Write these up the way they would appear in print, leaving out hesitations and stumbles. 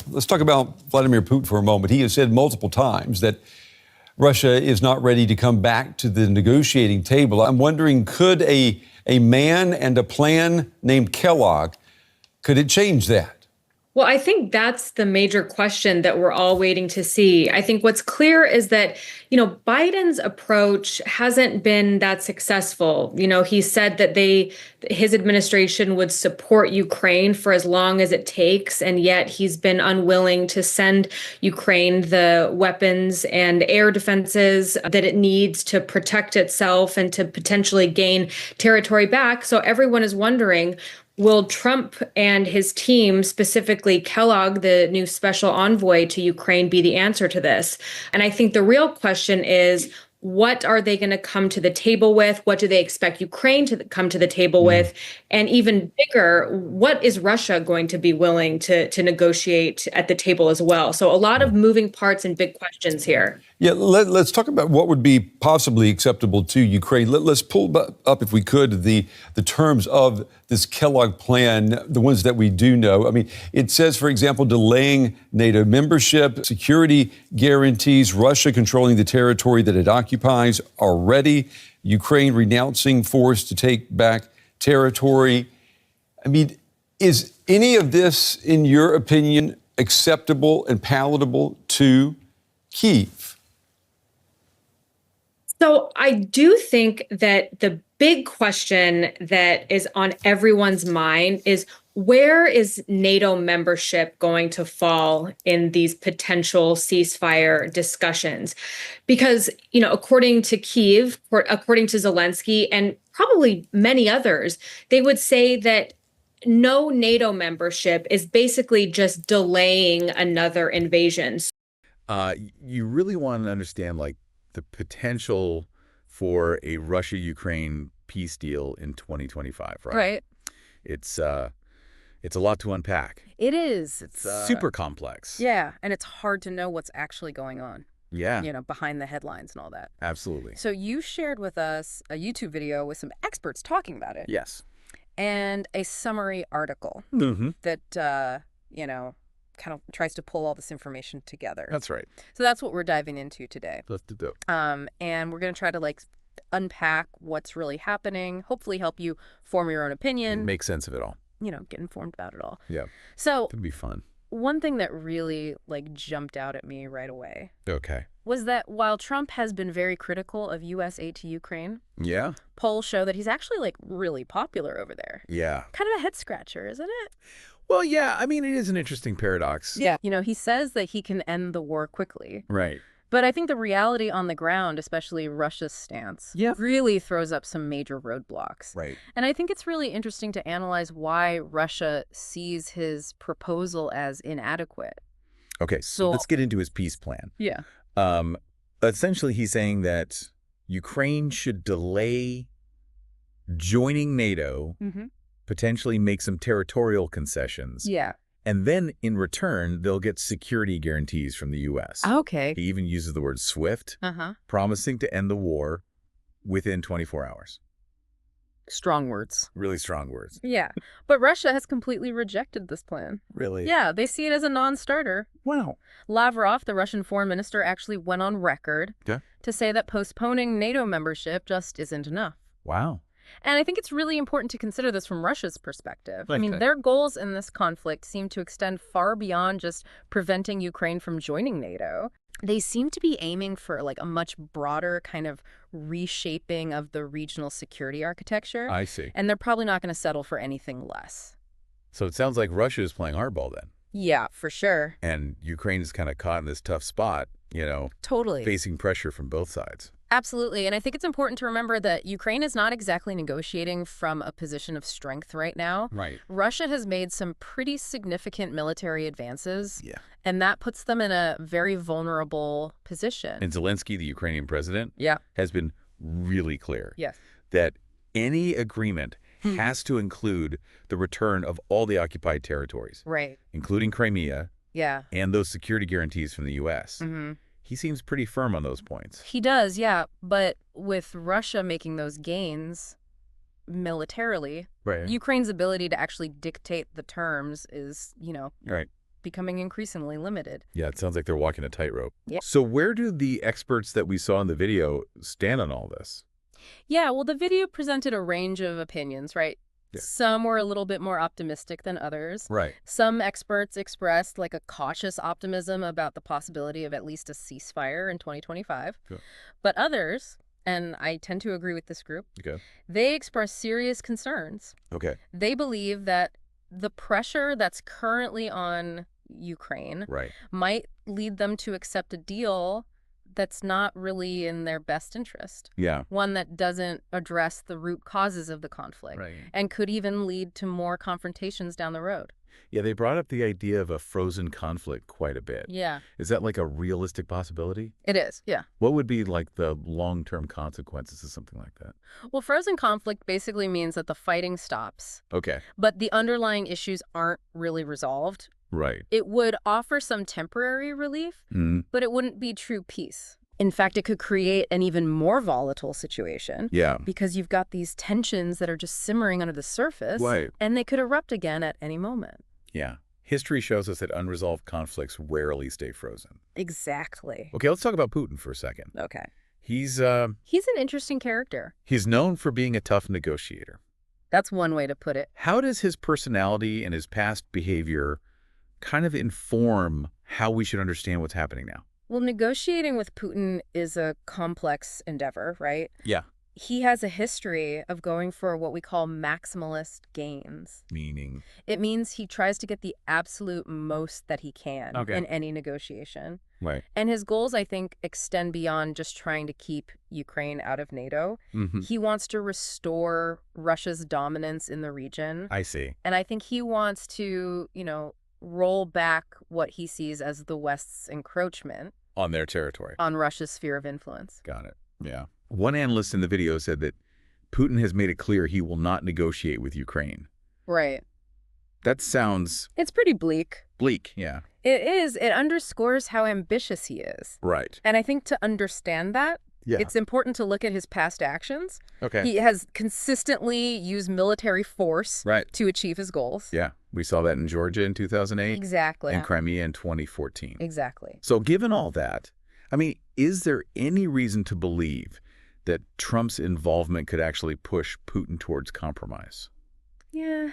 Let's talk about Vladimir Putin for a moment. He has said multiple times that Russia is not ready to come back to the negotiating table. I'm wondering, could a man and a plan named Kellogg, could it change that? Well, I think that's the major question that we're all waiting to see. I think what's clear is that, Biden's approach hasn't been that successful. He said that his administration would support Ukraine for as long as it takes, and yet he's been unwilling to send Ukraine the weapons and air defenses that it needs to protect itself and to potentially gain territory back. So everyone is wondering, will Trump and his team, specifically Kellogg, the new special envoy to Ukraine, be the answer to this? And I think the real question is, what are they going to come to the table with? What do they expect Ukraine to come to the table with? And even bigger, what is Russia going to be willing to negotiate at the table as well? So a lot of moving parts and big questions here. Yeah, let's talk about what would be possibly acceptable to Ukraine. Let's pull up, if we could, the terms of this Kellogg plan, the ones that we do know. I mean, it says, for example, delaying NATO membership, security guarantees, Russia controlling the territory that it occupies already, Ukraine renouncing force to take back territory. I mean, is any of this, in your opinion, acceptable and palatable to Kyiv? So I do think that the big question that is on everyone's mind is, where is NATO membership going to fall in these potential ceasefire discussions? Because, according to Kyiv, according to Zelensky, and probably many others, they would say that no NATO membership is basically just delaying another invasion. You really want to understand, the potential for a Russia-Ukraine peace deal in 2025, right? Right. It's a lot to unpack. It is. It's super complex. Yeah, and it's hard to know what's actually going on. Yeah. Behind the headlines and all that. Absolutely. So you shared with us a YouTube video with some experts talking about it. Yes. And a summary article that, kind of tries to pull all this information together. That's right. So that's what we're diving into today. Let's do it. And we're going to try to unpack what's really happening, hopefully help you form your own opinion. Make sense of it all. Get informed about it all. Yeah. So It'd be fun. one thing that really jumped out at me right away Okay. was that while Trump has been very critical of U.S. aid to Ukraine, Yeah. polls show that he's actually really popular over there. Yeah. Kind of a head scratcher, isn't it? Well, yeah. I mean, it is an interesting paradox. Yeah. He says that he can end the war quickly. Right. But I think the reality on the ground, especially Russia's stance, really throws up some major roadblocks. Right. And I think it's really interesting to analyze why Russia sees his proposal as inadequate. Okay, so let's get into his peace plan. Yeah. Essentially, he's saying that Ukraine should delay joining NATO, potentially make some territorial concessions. Yeah. And then, in return, they'll get security guarantees from the U.S. Okay. He even uses the word swift, promising to end the war within 24 hours. Strong words. Really strong words. Yeah. But Russia has completely rejected this plan. Really? Yeah, they see it as a non-starter. Wow. Lavrov, the Russian foreign minister, actually went on record to say that postponing NATO membership just isn't enough. Wow. And I think it's really important to consider this from Russia's perspective. Okay. I mean, their goals in this conflict seem to extend far beyond just preventing Ukraine from joining NATO. They seem to be aiming for a much broader kind of reshaping of the regional security architecture. I see. And they're probably not going to settle for anything less. So it sounds like Russia is playing hardball then. Yeah, for sure. And Ukraine is kind of caught in this tough spot, Totally. facing pressure from both sides. Absolutely. And I think it's important to remember that Ukraine is not exactly negotiating from a position of strength right now. Right. Russia has made some pretty significant military advances. Yeah. And that puts them in a very vulnerable position. And Zelensky, the Ukrainian president, Yeah. has been really clear Yes. that any agreement has to include the return of all the occupied territories, Right. including Crimea, Yeah. and those security guarantees from the U.S. He seems pretty firm on those points. He does, yeah. But with Russia making those gains militarily, Right. Ukraine's ability to actually dictate the terms is, Right. becoming increasingly limited. Yeah, it sounds like they're walking a tightrope. Yeah. So where do the experts that we saw in the video stand on all this? Yeah, well, the video presented a range of opinions, right? Yeah. Some were a little bit more optimistic than others. Right. Some experts expressed like a cautious optimism about the possibility of at least a ceasefire in 2025. Sure. But others, and I tend to agree with this group, Okay. they express serious concerns. Okay. They believe that the pressure that's currently on Ukraine Right. might lead them to accept a deal that's not really in their best interest. Yeah. One that doesn't address the root causes of the conflict Right. and could even lead to more confrontations down the road. Yeah, they brought up the idea of a frozen conflict quite a bit. Yeah, Is that like a realistic possibility? it is. Yeah. What would be like the long-term consequences of something like that? Well, frozen conflict basically means that the fighting stops, Okay. but the underlying issues aren't really resolved. Right. It would offer some temporary relief, Mm. but it wouldn't be true peace. In fact, it could create an even more volatile situation Yeah. because you've got these tensions that are just simmering under the surface, Right. and they could erupt again at any moment. Yeah. History shows us that unresolved conflicts rarely stay frozen. Exactly. Okay, let's talk about Putin for a second. Okay. He's He's an interesting character. known for being a tough negotiator. That's one way to put it. How does his personality and his past behavior kind of inform how we should understand what's happening now? Well, negotiating with Putin is a complex endeavor, right? Yeah. He has a history of going for what we call maximalist gains. Meaning? It means he tries to get the absolute most that he can Okay. in any negotiation. Right. And his goals, I think, extend beyond just trying to keep Ukraine out of NATO. Mm-hmm. He wants to restore Russia's dominance in the region. I see. And I think he wants to, roll back what he sees as the West's encroachment On their territory. on Russia's sphere of influence. Got it. Yeah. One analyst in the video said that Putin has made it clear he will not negotiate with Ukraine. Right. That sounds It's pretty bleak. bleak. Yeah. It is. It underscores how ambitious he is. Right. And I think to understand that, Yeah. it's important to look at his past actions. Okay. He has consistently used military force Right. to achieve his goals. Yeah. We saw that in Georgia in 2008 Exactly. and Crimea in 2014. Exactly. So given all that, I mean, is there any reason to believe that Trump's involvement could actually push Putin towards compromise? Yeah.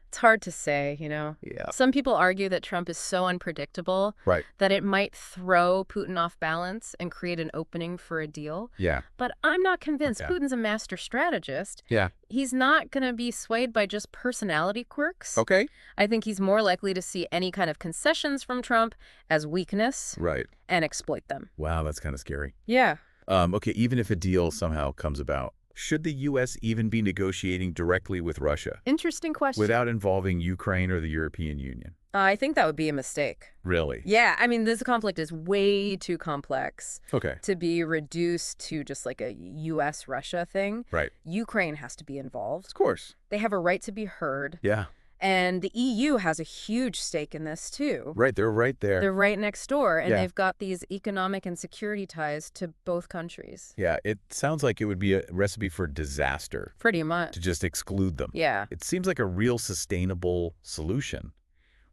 It's hard to say, Yeah. Some people argue that Trump is so unpredictable Right. that it might throw Putin off balance and create an opening for a deal. Yeah. But I'm not convinced. Okay. Putin's a master strategist. Yeah. He's not going to be swayed by just personality quirks. Okay. I think he's more likely to see any kind of concessions from Trump as weakness Right. and exploit them. Wow, that's kind of scary. Yeah. Okay, even if a deal somehow comes about, should the U.S. even be negotiating directly with Russia Interesting question. without involving Ukraine or the European Union? I think that would be a mistake. Really? Yeah, I mean, this conflict is way too complex Okay. to be reduced to just like a U.S.-Russia thing. Right. Ukraine has to be involved. Of course. They have a right to be heard. Yeah. And the EU has a huge stake in this, too. Right. They're right there. They're right next door, and Yeah. they've got these economic and security ties to both countries. Yeah. It sounds like it would be a recipe for disaster Pretty much. to just exclude them. Yeah. It seems like a real sustainable solution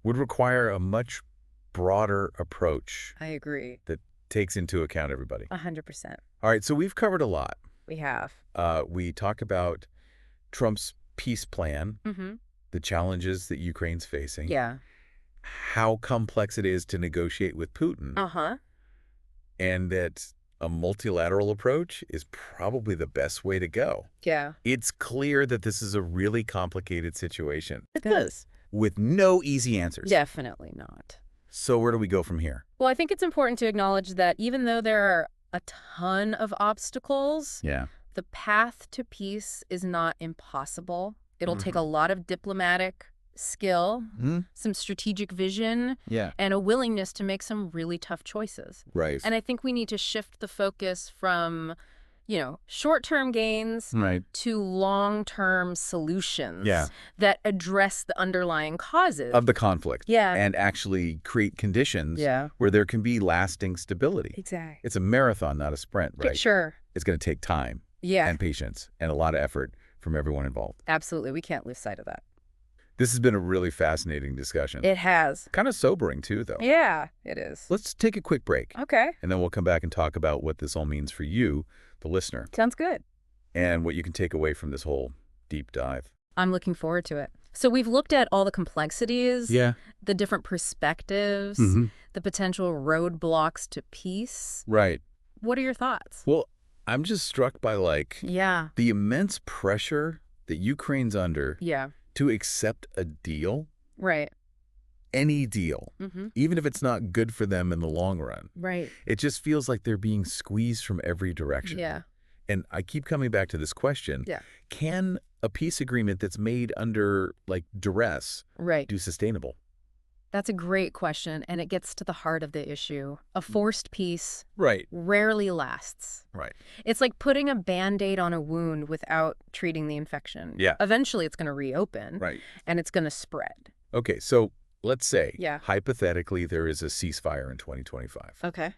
would require a much broader approach I agree. that takes into account everybody. 100%. All right. So we've covered a lot. We have. We talk about Trump's peace plan, Mm-hmm. the challenges that Ukraine's facing, Yeah. how complex it is to negotiate with Putin, Uh-huh. and that a multilateral approach is probably the best way to go. Yeah. It's clear that this is a really complicated situation It does. with no easy answers. Definitely not. So where do we go from here? Well, I think it's important to acknowledge that even though there are a ton of obstacles, Yeah. the path to peace is not impossible. It'll take a lot of diplomatic skill, some strategic vision, Yeah. and a willingness to make some really tough choices. Right. And I think we need to shift the focus from, short-term gains Right. to long-term solutions Yeah. that address the underlying causes. Of the conflict. Yeah. And actually create conditions Yeah. where there can be lasting stability. Exactly. It's a marathon, not a sprint, right? Sure. It's going to take time Yeah, and patience and a lot of effort from everyone involved. absolutely. We can't lose sight of that. This has been a really fascinating discussion. It has. Kind of sobering, too, though. Yeah, it is. Let's take a quick break. Okay. And then we'll come back and talk about what this all means for you, the listener, Sounds good. and what you can take away from this whole deep dive. I'm looking forward to it. So we've looked at all the complexities, Yeah. the different perspectives, the potential roadblocks to peace. Right. What are your thoughts? Well, I'm just struck by, Yeah. the immense pressure that Ukraine's under Yeah. to accept a deal, Right. any deal, Mm-hmm. even if it's not good for them in the long run. Right. It just feels like they're being squeezed from every direction. Yeah. And I keep coming back to this question. Yeah. Can a peace agreement that's made under, duress Right. do sustainable? That's a great question, and it gets to the heart of the issue. A forced peace Right. rarely lasts. Right. It's like putting a Band-Aid on a wound without treating the infection. Yeah. Eventually, it's going to reopen, Right. and it's going to spread. Okay, so let's say, Yeah. hypothetically, there is a ceasefire in 2025. Okay.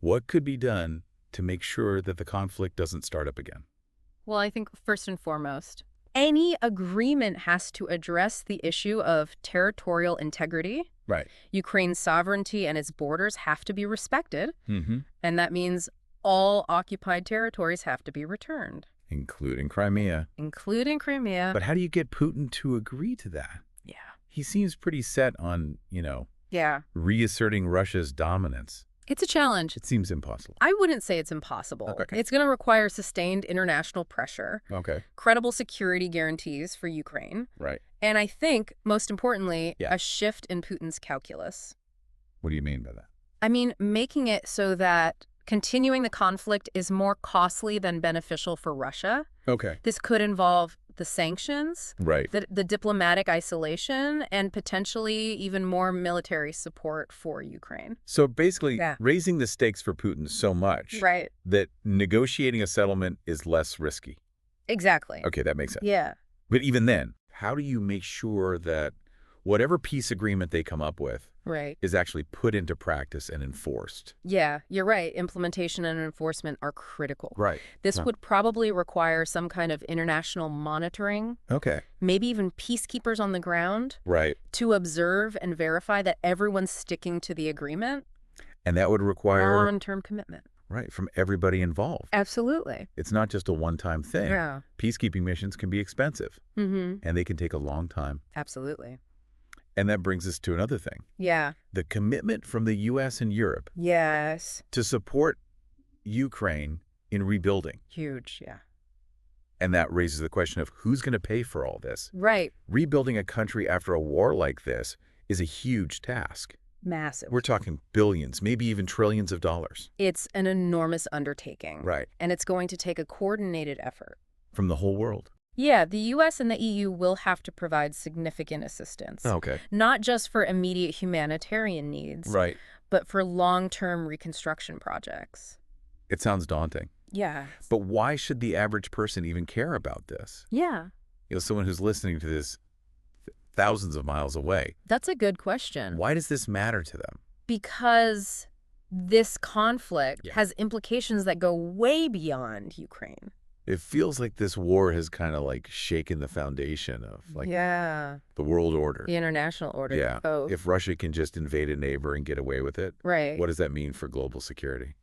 What could be done to make sure that the conflict doesn't start up again? Well, I think first and foremost, any agreement has to address the issue of territorial integrity. Right. Ukraine's sovereignty and its borders have to be respected, Mm-hmm. and that means all occupied territories have to be returned, Including Crimea. including Crimea. But how do you get Putin to agree to that? Yeah. He seems pretty set on, Yeah. reasserting Russia's dominance. It's a challenge. It seems impossible. I wouldn't say it's impossible. Okay. It's going to require sustained international pressure, Okay. credible security guarantees for Ukraine, Right. and I think, most importantly, Yeah. a shift in Putin's calculus. What do you mean by that? I mean, making it so that continuing the conflict is more costly than beneficial for Russia. Okay. This could involve the sanctions, Right. the diplomatic isolation, and potentially even more military support for Ukraine. So basically, Yeah. raising the stakes for Putin so much Right. that negotiating a settlement is less risky. Exactly. Okay, that makes sense. Yeah. But even then, how do you make sure that whatever peace agreement they come up with Right. is actually put into practice and enforced? Yeah, you're right. Implementation and enforcement are critical. Right. This would probably require some kind of international monitoring, Okay. maybe even peacekeepers on the ground Right. to observe and verify that everyone's sticking to the agreement. And that would require, Long-term commitment. right, from everybody involved. Absolutely. It's not just a one-time thing. Yeah. Peacekeeping missions can be expensive, Mm-hmm. and they can take a long time. Absolutely. And that brings us to another thing. Yeah. The commitment from the U.S. and Europe Yes. to support Ukraine in rebuilding. Huge. Yeah. And that raises the question of who's going to pay for all this. Right. Rebuilding a country after a war like this is a huge task. Massive. We're talking billions, maybe even trillions of dollars. It's an enormous undertaking. Right. And it's going to take a coordinated effort. From the whole world. Yeah, the U.S. and the EU will have to provide significant assistance. Okay. Not just for immediate humanitarian needs, Right. but for long-term reconstruction projects. It sounds daunting. Yeah. But why should the average person even care about this? Yeah. Someone who's listening to this thousands of miles away. That's a good question. Why does this matter to them? Because this conflict Yeah. has implications that go way beyond Ukraine. It feels like this war has kind of shaken the foundation of Yeah. the world order. The international order. Yeah. Oh, If Russia can just invade a neighbor and get away with it, right. what does that mean for global security?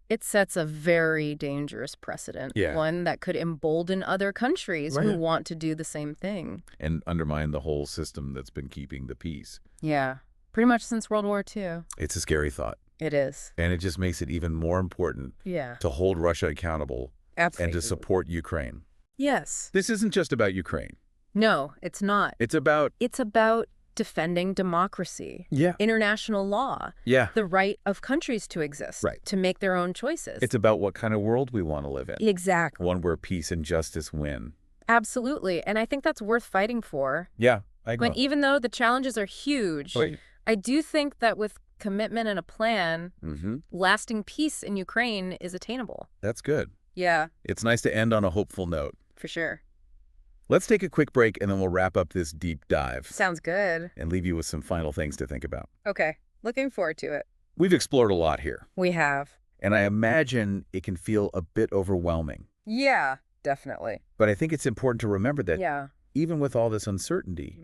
It sets a very dangerous precedent. Yeah. One that could embolden other countries who Right. want to do the same thing. And undermine the whole system that's been keeping the peace. Yeah. Pretty much since World War II. It's a scary thought. It is. And it just makes it even more important Yeah. to hold Russia accountable Absolutely. and to support Ukraine. Yes. This isn't just about Ukraine. No, it's not. It's about... It's about defending democracy, Yeah. international law, Yeah. the right of countries to exist, Right. to make their own choices. It's about what kind of world we want to live in. Exactly. One where peace and justice win. Absolutely. And I think that's worth fighting for. Yeah, I agree. When even though the challenges are huge, Wait. I do think that with commitment and a plan, Mm-hmm. lasting peace in Ukraine is attainable. That's good. Yeah, It's nice to end on a hopeful note. for sure. Let's take a quick break and then we'll wrap up this deep dive Sounds good. and leave you with some final things to think about. Okay. Looking forward to it. We've explored a lot here, We have. and I imagine it can feel a bit overwhelming. Yeah, definitely. But I think it's important to remember that Yeah. even with all this uncertainty,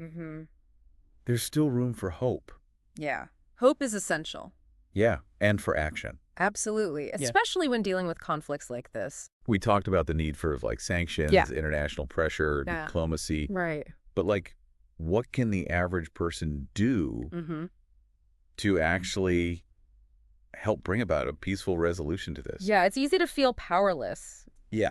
there's still room for hope. Yeah. Hope is essential. Yeah, and for action. Absolutely. Especially when dealing with conflicts like this. We talked about the need for like sanctions, international pressure, diplomacy. Right. But like, what can the average person do to actually help bring about a peaceful resolution to this? Yeah, it's easy to feel powerless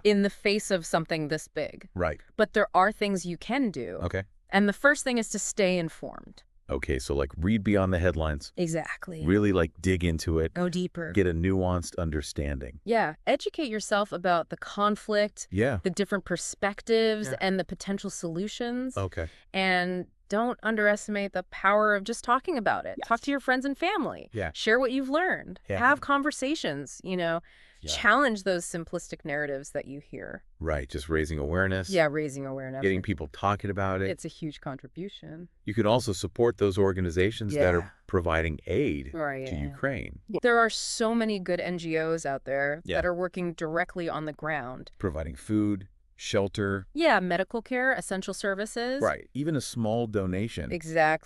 in the face of something this big. Right. But there are things you can do. Okay. And the first thing is to stay informed. Okay, so like read beyond the headlines. Exactly. Really like dig into it. Go deeper. Get a nuanced understanding. Yeah. Educate yourself about the conflict, the different perspectives, and the potential solutions. Okay. And don't underestimate the power of just talking about it. Talk to your friends and family. Share what you've learned. Have conversations, challenge those simplistic narratives that you hear. Right, just raising awareness. Yeah, raising awareness. Getting people talking about it. It's a huge contribution. You can also support those organizations that are providing aid to Ukraine. There are so many good NGOs out there that are working directly on the ground. Providing food, shelter. Yeah, medical care, essential services. Right, even a small donation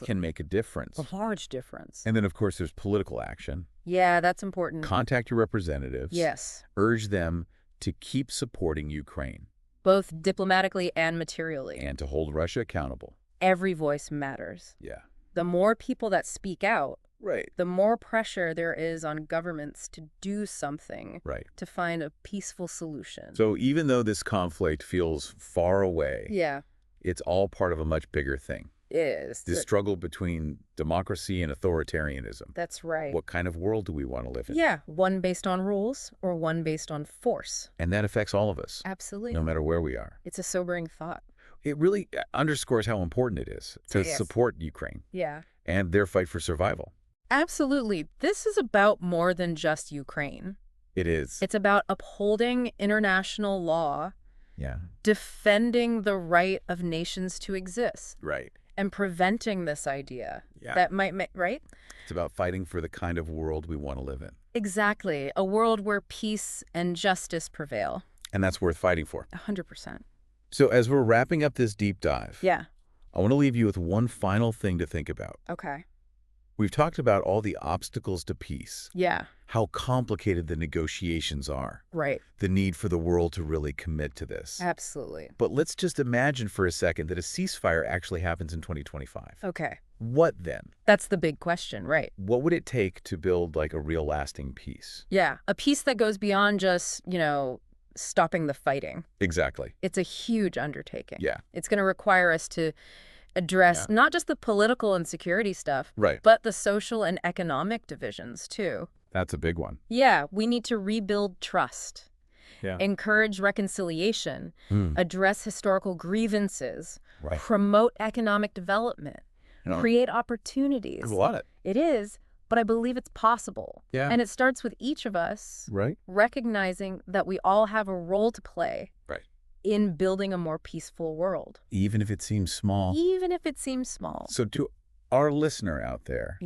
can make a difference. A large difference. And then, of course, there's political action. Yeah, that's important. Contact your representatives. Yes. Urge them to keep supporting Ukraine. Both diplomatically and materially. And to hold Russia accountable. Every voice matters. Yeah. The more people that speak out, right, the more pressure there is on governments to do something to find a peaceful solution. So even though this conflict feels far away, it's all part of a much bigger thing. It is. This struggle between democracy and authoritarianism. That's right. What kind of world do we want to live in? Yeah, one based on rules or one based on force. And that affects all of us. Absolutely. No matter where we are. It's a sobering thought. It really underscores how important it is to support Ukraine. Yeah. And their fight for survival. Absolutely. This is about more than just Ukraine. It is. It's about upholding international law. Yeah. Defending the right of nations to exist. Right. And preventing this idea that might make, right? It's about fighting for the kind of world we want to live in. Exactly. A world where peace and justice prevail. And that's worth fighting for. 100%. So as we're wrapping up this deep dive, I want to leave you with one final thing to think about. Okay. We've talked about all the obstacles to peace. Yeah. How complicated the negotiations are. Right. The need for the world to really commit to this. Absolutely. But let's just imagine for a second that a ceasefire actually happens in 2025. Okay. What then? That's the big question, right? What would it take to build like a real lasting peace? Yeah. A peace that goes beyond just, stopping the fighting. Exactly. It's a huge undertaking. Yeah. It's going to require us to address not just the political and security stuff, but the social and economic divisions too. That's a big one. Yeah, we need to rebuild trust, encourage reconciliation, address historical grievances, promote economic development, create opportunities. There's a lot of it. It is, but I believe it's possible. Yeah. And it starts with each of us recognizing that we all have a role to play in building a more peaceful world. Even if it seems small. Even if it seems small. So to our listener out there,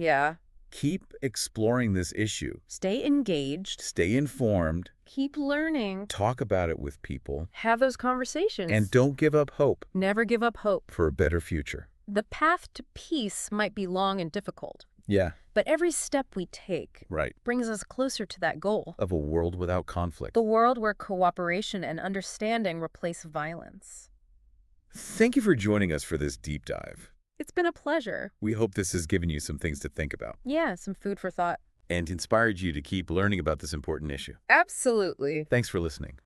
keep exploring this issue. Stay engaged. Stay informed. Keep learning. Talk about it with people. Have those conversations. And don't give up hope. Never give up hope. For a better future. The path to peace might be long and difficult. Yeah. But every step we take brings us closer to that goal. Of a world without conflict. The world where cooperation and understanding replace violence. Thank you for joining us for this deep dive. It's been a pleasure. We hope this has given you some things to think about. Yeah, some food for thought. And inspired you to keep learning about this important issue. Absolutely. Thanks for listening.